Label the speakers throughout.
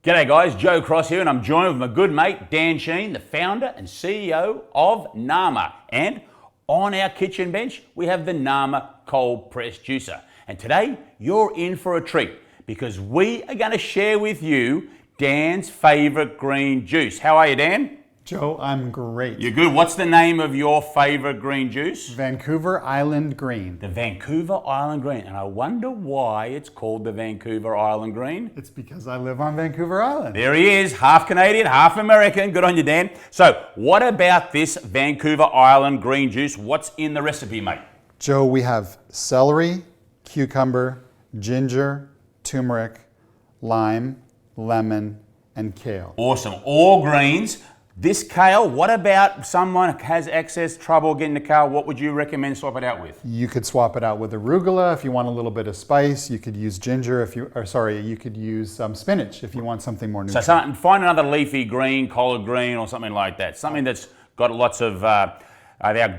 Speaker 1: G'day guys, Joe Cross here, and I'm joined with my good mate Dan Sheen, the founder and CEO of Nama. And on our kitchen bench, we have the Nama cold press juicer. And today, you're in for a treat because we are going to share with you Dan's favorite green juice. How are you, Dan?
Speaker 2: Joe, I'm great.
Speaker 1: You're good. What's the name of your favorite green juice?
Speaker 2: Vancouver Island Green.
Speaker 1: The Vancouver Island Green. And I wonder why it's called the Vancouver Island Green.
Speaker 2: It's because I live on Vancouver Island.
Speaker 1: There he is, half Canadian, half American. Good on you, Dan. So, what about this Vancouver Island green juice? What's in the recipe, mate?
Speaker 2: Joe, we have celery, cucumber, ginger, turmeric, lime, lemon, and kale.
Speaker 1: Awesome. All greens. This kale, what about someone has excess trouble getting the kale? What would you recommend swap it out with?
Speaker 2: You could swap it out with arugula if you want a little bit of spice. You could use ginger you could use some spinach if you want something more nutritious.
Speaker 1: So find another leafy green, collard green, or something like that. Something that's got lots of our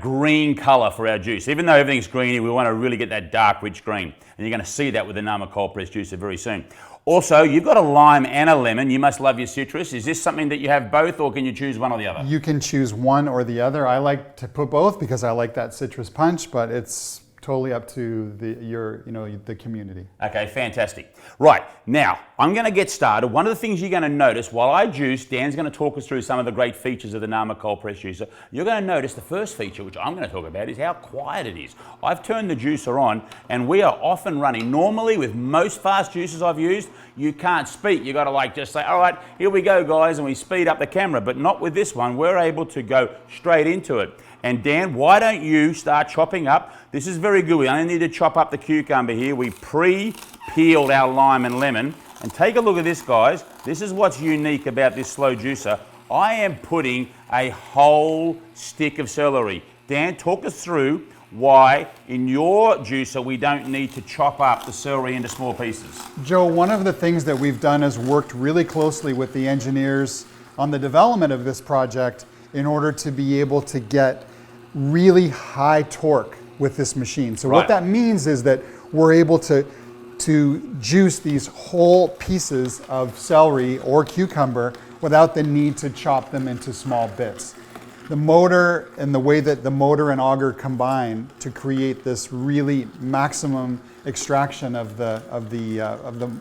Speaker 1: green color for our juice. Even though everything's greeny, we want to really get that dark, rich green. And you're going to see that with the Nama cold press juicer very soon. Also, you've got a lime and a lemon. You must love your citrus. Is this something that you have both, or can you choose one or the other?
Speaker 2: You can choose one or the other. I like to put both because I like that citrus punch, but it's totally up to the community.
Speaker 1: Okay, fantastic. Right, now, I'm going to get started. One of the things you're going to notice while I juice, Dan's going to talk us through some of the great features of the Nama cold press juicer. You're going to notice the first feature, which I'm going to talk about, is how quiet it is. I've turned the juicer on, and we are off and running. Normally, with most fast juicers I've used, you can't speak. You got to just say, all right, here we go, guys, and we speed up the camera. But not with this one. We're able to go straight into it. And Dan, why don't you start chopping up? This is very good. We only need to chop up the cucumber here. We pre-peeled our lime and lemon. And take a look at this, guys. This is what's unique about this slow juicer. I am putting a whole stick of celery. Dan, talk us through why in your juicer we don't need to chop up the celery into small pieces.
Speaker 2: Joe, one of the things that we've done is worked really closely with the engineers on the development of this project in order to be able to get really high torque with this machine. So what that means is that we're able to juice these whole pieces of celery or cucumber without the need to chop them into small bits. The motor and the way that the motor and auger combine to create this really maximum extraction of the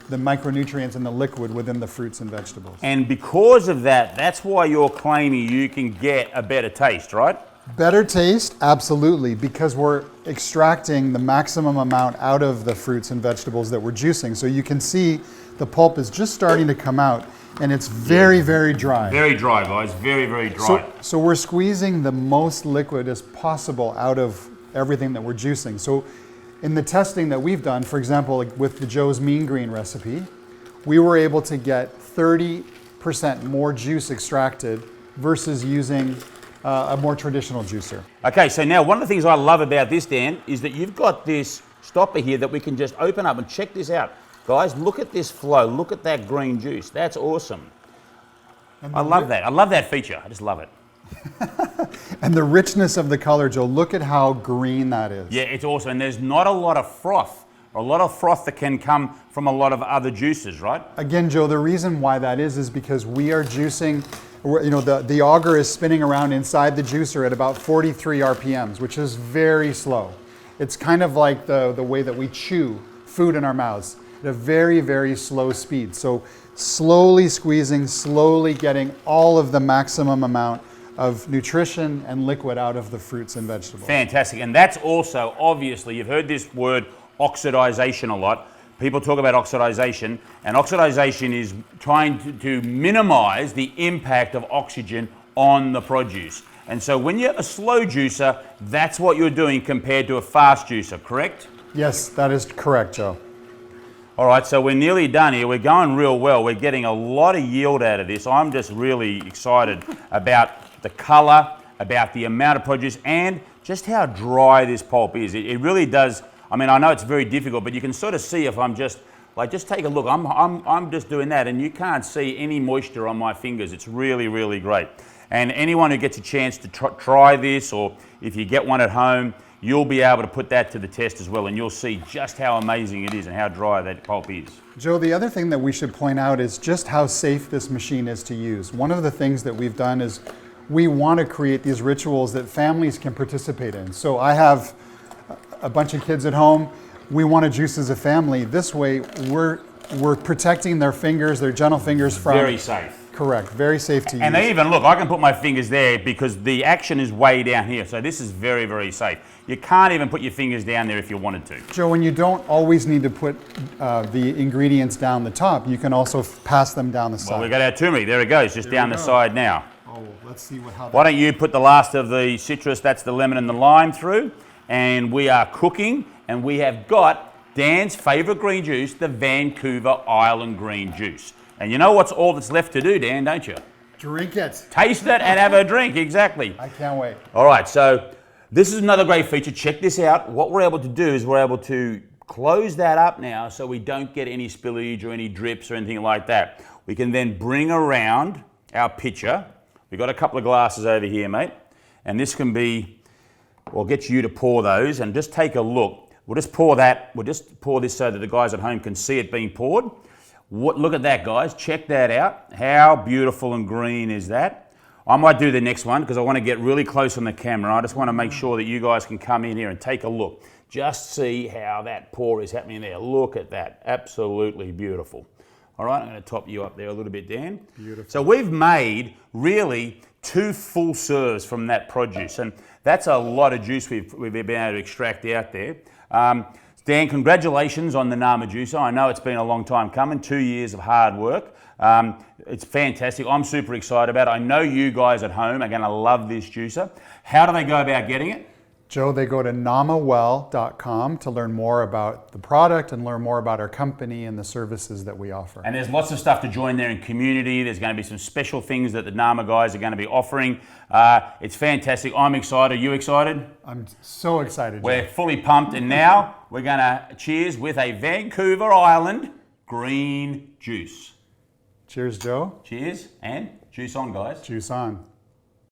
Speaker 2: micronutrients in the liquid within the fruits and vegetables.
Speaker 1: And because of that, that's why you're claiming you can get a better taste, right?
Speaker 2: Better taste, absolutely, because we're extracting the maximum amount out of the fruits and vegetables that we're juicing. So you can see the pulp is just starting to come out, and it's very, very dry.
Speaker 1: Very dry, guys, very, very dry.
Speaker 2: So we're squeezing the most liquid as possible out of everything that we're juicing. So in the testing that we've done, for example, like with the Joe's Mean Green recipe, we were able to get 30% more juice extracted versus using a more traditional juicer.
Speaker 1: Okay, so now one of the things I love about this, Dan, is that you've got this stopper here that we can just open up and check this out. Guys, look at this flow. Look at that green juice. That's awesome. I love that. I love that feature. I just love it.
Speaker 2: And the richness of the color, Joe, look at how green that is.
Speaker 1: Yeah, it's awesome. And there's not a lot of froth, that can come from a lot of other juices, right?
Speaker 2: Again, Joe, the reason why that is because we are juicing, the auger is spinning around inside the juicer at about 43 RPMs, which is very slow. It's kind of like the way that we chew food in our mouths at a very, very slow speed. So slowly squeezing, slowly getting all of the maximum amount of nutrition and liquid out of the fruits and vegetables.
Speaker 1: Fantastic. And that's also, obviously, you've heard this word oxidization a lot. People talk about oxidization, and oxidization is trying to minimize the impact of oxygen on the produce. And so when you have a slow juicer, that's what you're doing compared to a fast juicer, correct?
Speaker 2: Yes, that is correct, Joe.
Speaker 1: All right, so we're nearly done here. We're going real well. We're getting a lot of yield out of this. I'm just really excited about the color, about the amount of produce, and just how dry this pulp is. It really does. I mean, I know it's very difficult, but you can sort of see if I'm just take a look. I'm just doing that, and you can't see any moisture on my fingers. It's really, really great. And anyone who gets a chance to try this, or if you get one at home, you'll be able to put that to the test as well, and you'll see just how amazing it is and how dry that pulp is.
Speaker 2: Joe, the other thing that we should point out is just how safe this machine is to use. One of the things that we've done is we want to create these rituals that families can participate in. So I have a bunch of kids at home. We want to juice as a family. This way, we're protecting their fingers, their gentle fingers from...
Speaker 1: Very safe.
Speaker 2: Correct, very safe to use.
Speaker 1: And even, look, I can put my fingers there because the action is way down here. So this is very, very safe. You can't even put your fingers down there if you wanted to.
Speaker 2: Joe, and you don't always need to put the ingredients down the top. You can also pass them down the side.
Speaker 1: Well, we've got our turmeric. There it goes, just down the side now.
Speaker 2: Oh, let's see how
Speaker 1: Why don't you put the last of the citrus, that's the lemon and the lime through, and we are cooking, and we have got Dan's favourite green juice, the Vancouver Island green juice. And you know what's all that's left to do, Dan, don't you?
Speaker 2: Drink it.
Speaker 1: Taste it and have a drink, exactly.
Speaker 2: I can't wait.
Speaker 1: All right, so this is another great feature. Check this out. What we're able to do is we're able to close that up now so we don't get any spillage or any drips or anything like that. We can then bring around our pitcher. We've got a couple of glasses over here, mate. And this can be, well, get you to pour those and just take a look. We'll just pour this so that the guys at home can see it being poured. Look at that, guys. Check that out. How beautiful and green is that? I might do the next one because I want to get really close on the camera. I just want to make sure that you guys can come in here and take a look. Just see how that pour is happening there. Look at that. Absolutely beautiful. All right, I'm going to top you up there a little bit, Dan.
Speaker 2: Beautiful.
Speaker 1: So we've made really 2 full serves from that produce, and that's a lot of juice we've been able to extract out there. Dan, congratulations on the Nama Juicer. I know it's been a long time coming, 2 years of hard work. It's fantastic. I'm super excited about it. I know you guys at home are going to love this juicer. How do they go about getting it?
Speaker 2: Joe, they go to namawell.com to learn more about the product and learn more about our company and the services that we offer.
Speaker 1: And there's lots of stuff to join there in community. There's going to be some special things that the Nama guys are going to be offering. It's fantastic. I'm excited. Are you excited?
Speaker 2: I'm so excited, Joe.
Speaker 1: We're fully pumped, and now we're going to cheers with a Vancouver Island green juice.
Speaker 2: Cheers, Joe.
Speaker 1: Cheers, and juice on, guys.
Speaker 2: Juice on.